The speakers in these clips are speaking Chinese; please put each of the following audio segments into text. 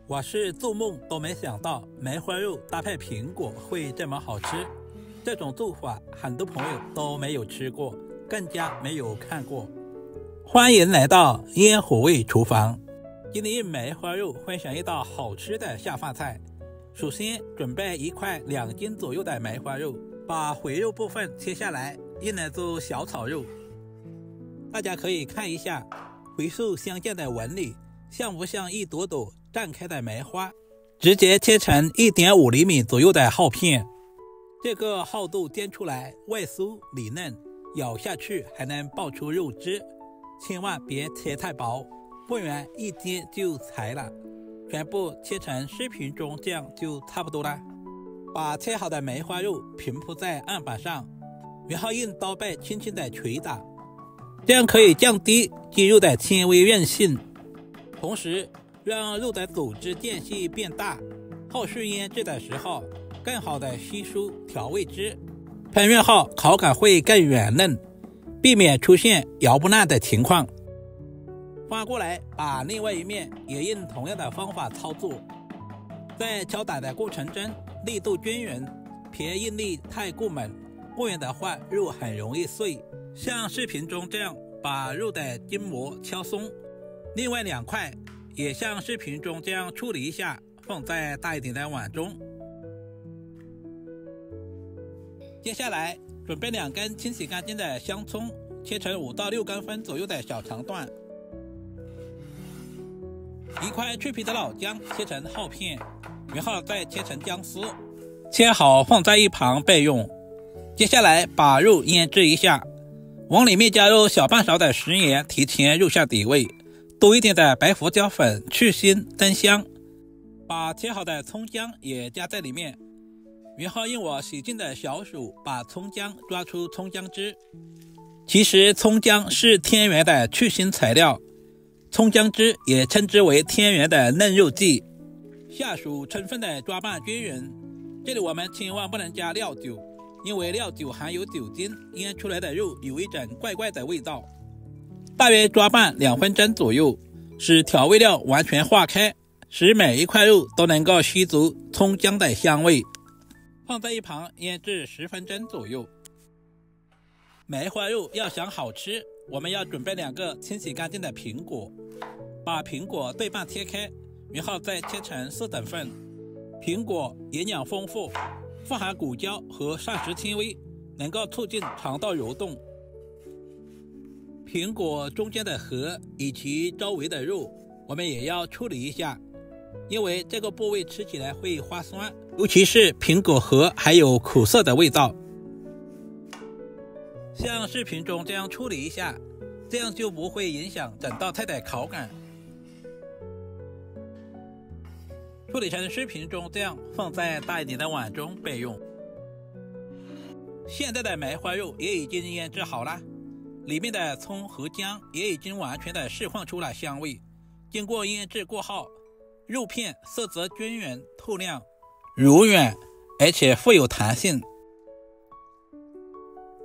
我是做梦都没想到梅花肉搭配苹果会这么好吃，这种做法很多朋友都没有吃过，更加没有看过。欢迎来到烟火味厨房，今天梅花肉分享一道好吃的下饭菜。首先准备一块2斤左右的梅花肉，把回肉部分切下来，用来做小炒肉。大家可以看一下回数相间的纹理，像不像一朵朵绽开的梅花？直接切成1.5厘米左右的厚片，这个厚度煎出来外酥里嫩，咬下去还能爆出肉汁，千万别切太薄，不然一煎就柴了。全部切成视频中这样就差不多了。把切好的梅花肉平铺在案板上，然后用刀背轻轻的捶打，这样可以降低鸡肉的纤维韧性，同时让肉的组织间隙变大，后续腌制的时候更好的吸收调味汁，烹饪后口感会更软嫩，避免出现咬不烂的情况。翻过来把另外一面也用同样的方法操作，在敲打的过程中力度均匀，别用力太过猛，不然的话肉很容易碎。像视频中这样把肉的筋膜敲松。另外2块也像视频中这样处理一下，放在大一点的碗中。接下来准备2根清洗干净的香葱，切成5到6公分左右的小长段。1块去皮的老姜切成厚片，然后再切成姜丝，切好放在一旁备用。接下来把肉腌制一下，往里面加入小半勺的食盐，提前入下底味，多一点的白胡椒粉去腥增香。把切好的葱姜也加在里面，然后用我洗净的小手把葱姜抓出葱姜汁。其实葱姜是天然的去腥材料，葱姜汁也称之为天然的嫩肉剂。下手充分的抓拌均匀，这里我们千万不能加料酒，因为料酒含有酒精，腌出来的肉有一种怪怪的味道。大约抓拌2分钟左右，使调味料完全化开，使每一块肉都能够吸足葱姜的香味。放在一旁腌制10分钟左右。梅花肉要想好吃，我们要准备2个清洗干净的苹果，把苹果对半切开，然后再切成4等份。苹果营养丰富，富含果胶和膳食纤维，能够促进肠道蠕动。苹果中间的核以及周围的肉我们也要处理一下，因为这个部位吃起来会发酸，尤其是苹果核还有苦涩的味道。像视频中这样处理一下，这样就不会影响整道菜的口感。处理成视频中这样，放在大一点的碗中备用。现在的梅花肉也已经腌制好了，里面的葱和姜也已经完全的释放出了香味。经过腌制过后，肉片色泽均匀透亮，柔软而且富有弹性。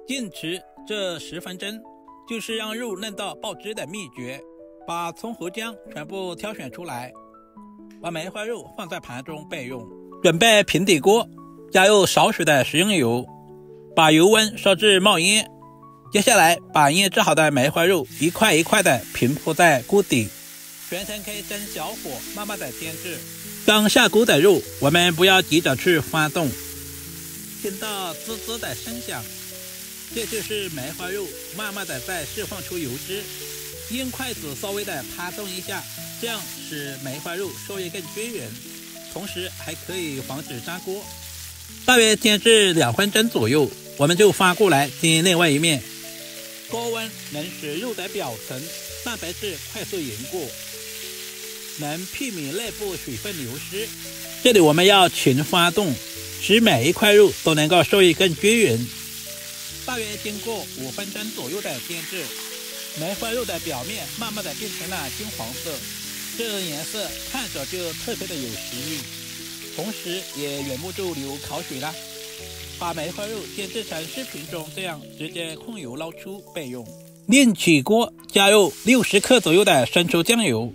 坚持这10分钟就是让肉嫩到爆汁的秘诀。把葱和姜全部挑选出来，把梅花肉放在盘中备用。准备平底锅，加入少许的食用油，把油温烧至冒烟。接下来把腌制好的梅花肉一块一块的平铺在锅底，全程可以中小火慢慢的煎制。刚下锅的肉我们不要急着去翻动，听到滋滋的声响，这就是梅花肉慢慢的在释放出油脂。用筷子稍微的拍动一下，这样使梅花肉受热更均匀，同时还可以防止粘锅。大约煎至2分钟左右，我们就翻过来煎另外一面。高温能使肉的表层蛋白质快速凝固，能避免内部水分流失。这里我们要勤翻动，使每一块肉都能够受热更均匀。大约经过5分钟左右的煎制，梅花肉的表面慢慢的变成了金黄色，这个颜色看着就特别的有食欲，同时也忍不住流口水了。把梅花肉煎制成视频中这样，直接控油捞出备用。另起锅加入60克左右的生抽酱油，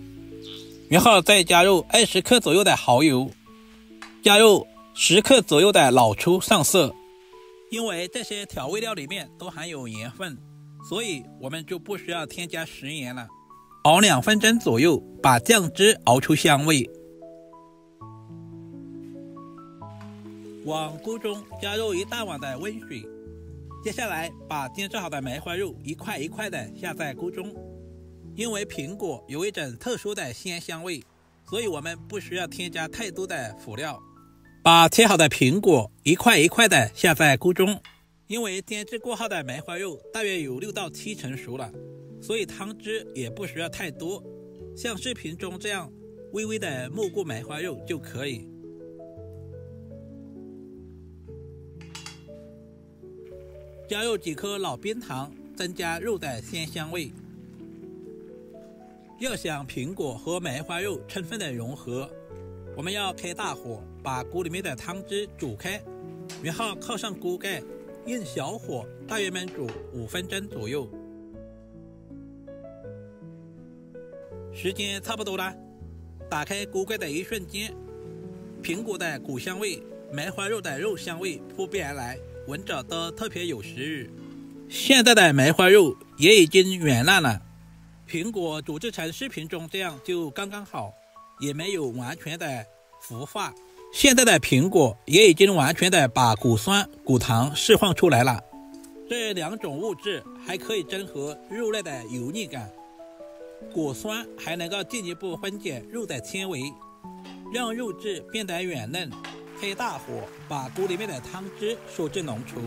然后再加入20克左右的蚝油，加入10克左右的老抽上色。因为这些调味料里面都含有盐分，所以我们就不需要添加食盐了。熬2分钟左右，把酱汁熬出香味。往锅中加入1大碗的温水，接下来把煎制好的梅花肉一块一块的下在锅中。因为苹果有一种特殊的鲜香味，所以我们不需要添加太多的辅料。把切好的苹果一块一块的下在锅中。因为煎制过后的梅花肉大约有6到7成熟了，所以汤汁也不需要太多，像视频中这样微微的没过梅花肉就可以。加入几颗老冰糖，增加肉的鲜香味。要想苹果和梅花肉充分的融合，我们要开大火，把锅里面的汤汁煮开，然后靠上锅盖，用小火大约焖煮5分钟左右。时间差不多了，打开锅盖的一瞬间，苹果的果香味、梅花肉的肉香味扑鼻而来，闻着都特别有食欲。现在的梅花肉也已经软烂了，苹果煮制成视频中这样就刚刚好，也没有完全的腐化。现在的苹果也已经完全的把果酸、果糖释放出来了，这2种物质还可以中和肉类的油腻感，果酸还能够进一步分解肉的纤维，让肉质变得软嫩。开大火，把锅里面的汤汁收至浓稠，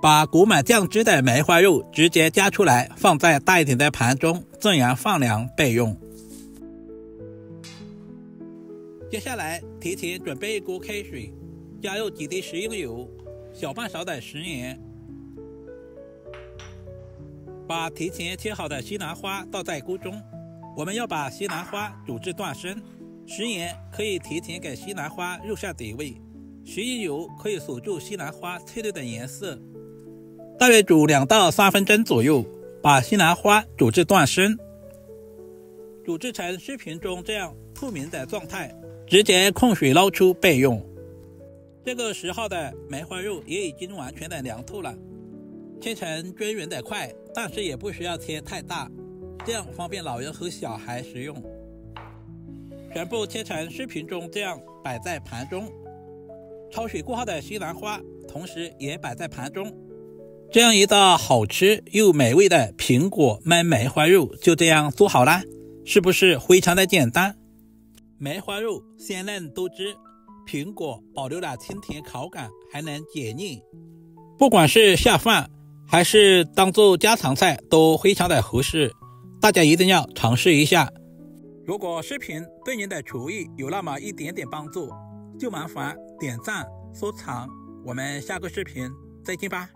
把裹满酱汁的梅花肉直接加出来，放在大一点的盘中，自然放凉备用。接下来提前准备一锅开水，加入几滴食用油，小半勺的食盐，把提前切好的西兰花倒在锅中。我们要把西兰花煮至断生，食盐可以提前给西兰花入下底味，食用油可以锁住西兰花翠绿的颜色。大约煮2到3分钟左右，把西兰花煮至断生，煮制成视频中这样透明的状态，直接控水捞出备用。这个时候的梅花肉也已经完全的凉透了，切成均匀的块，但是也不需要切太大，这样方便老人和小孩食用。全部切成视频中这样摆在盘中，焯水过后的西兰花同时也摆在盘中。这样一道好吃又美味的苹果焖梅花肉就这样做好啦，是不是非常的简单？梅花肉鲜嫩多汁，苹果保留了清甜口感，还能解腻，不管是下饭还是当做家常菜都非常的合适，大家一定要尝试一下。如果视频对您的厨艺有那么一点点帮助，就麻烦点赞收藏，我们下个视频再见吧。